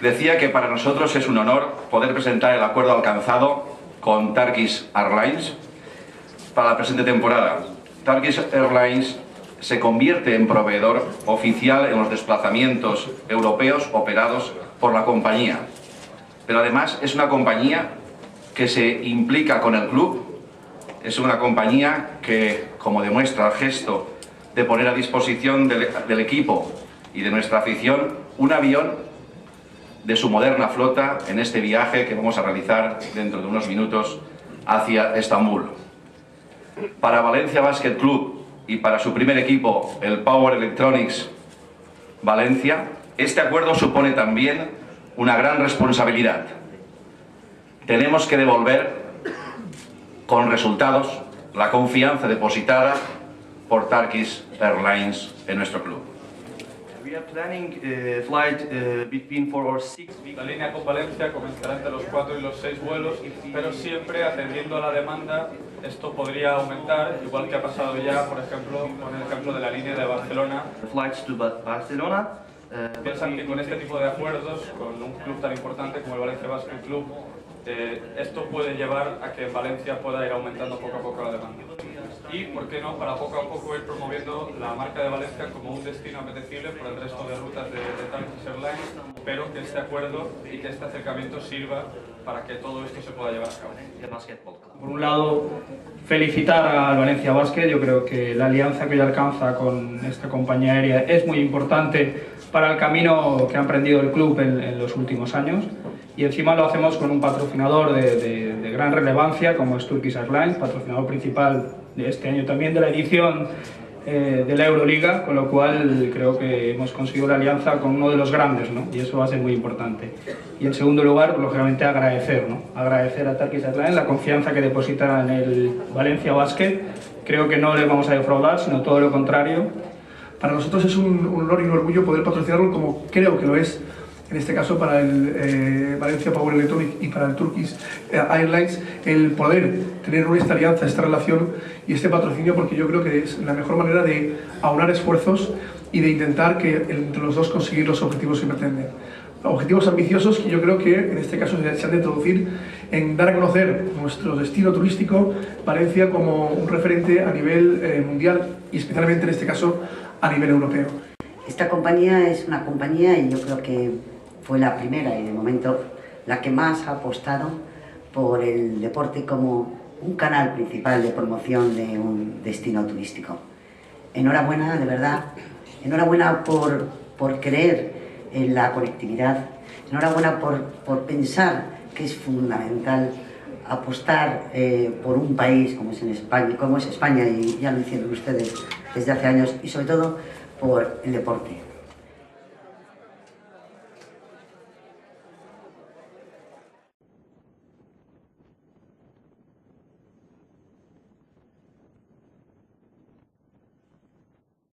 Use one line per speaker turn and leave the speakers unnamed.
Decía que para nosotros es un honor poder presentar el acuerdo alcanzado con Turkish Airlines para la presente temporada. Turkish Airlines se convierte en proveedor oficial en los desplazamientos europeos operados por la compañía. Pero además es una compañía que se implica con el club, es una compañía que, como demuestra el gesto de poner a disposición del equipo y de nuestra afición un avión de su moderna flota en este viaje que vamos a realizar dentro de unos minutos hacia Estambul. Para Valencia Basket Club y para su primer equipo, el Power Electronics Valencia, este acuerdo supone también una gran responsabilidad. Tenemos que devolver con resultados la confianza depositada por Turkish Airlines en nuestro club.
We are planning a flight between 4 or 6 weeks.
La línea con Valencia comenzará entre los 4 y los 6 vuelos, pero siempre atendiendo a la demanda. Esto podría aumentar, igual que ha pasado ya, por ejemplo, con el ejemplo de la línea de Barcelona.
Flights to Barcelona.
Piensan que con este tipo de acuerdos, con un club tan importante como el Valencia Basket Club, esto puede llevar a que en Valencia pueda ir aumentando poco a poco la demanda. Y, ¿por qué no?, para poco a poco ir promoviendo la marca de Valencia como un destino apetecible por el resto de rutas de Turkish Airlines, pero que este acuerdo y que este acercamiento sirva para que todo esto se pueda llevar a cabo.
Por un lado, felicitar al Valencia Basket. Yo creo que la alianza que hoy alcanza con esta compañía aérea es muy importante para el camino que ha emprendido el club en los últimos años. Y encima lo hacemos con un patrocinador de gran relevancia como es Turkish Airlines, patrocinador principal de este año también de la edición de la Euroliga, con lo cual creo que hemos conseguido la alianza con uno de los grandes, ¿no? Y eso va a ser muy importante. Y en segundo lugar, lógicamente agradecer, ¿no? Agradecer a Turkish Airlines la confianza que deposita en el Valencia Basket. Creo que no les vamos a defraudar, sino todo lo contrario.
Para nosotros es un honor y un orgullo poder patrocinarlo, como creo que lo es en este caso para el Valencia Power Electronics y para el Turkish Airlines, el poder tener esta alianza, esta relación y este patrocinio, porque yo creo que es la mejor manera de aunar esfuerzos y de intentar que entre los dos conseguir los objetivos que pretenden. Objetivos ambiciosos que yo creo que en este caso se han de introducir en dar a conocer nuestro destino turístico, Valencia, como un referente a nivel mundial y especialmente en este caso a nivel europeo.
Esta compañía es una compañía, y yo creo que fue la primera y de momento la que más ha apostado por el deporte como un canal principal de promoción de un destino turístico. Enhorabuena, de verdad, enhorabuena por creer en la conectividad, enhorabuena por pensar que es fundamental apostar por un país como es España, y ya lo hicieron ustedes desde hace años, y sobre todo por el deporte.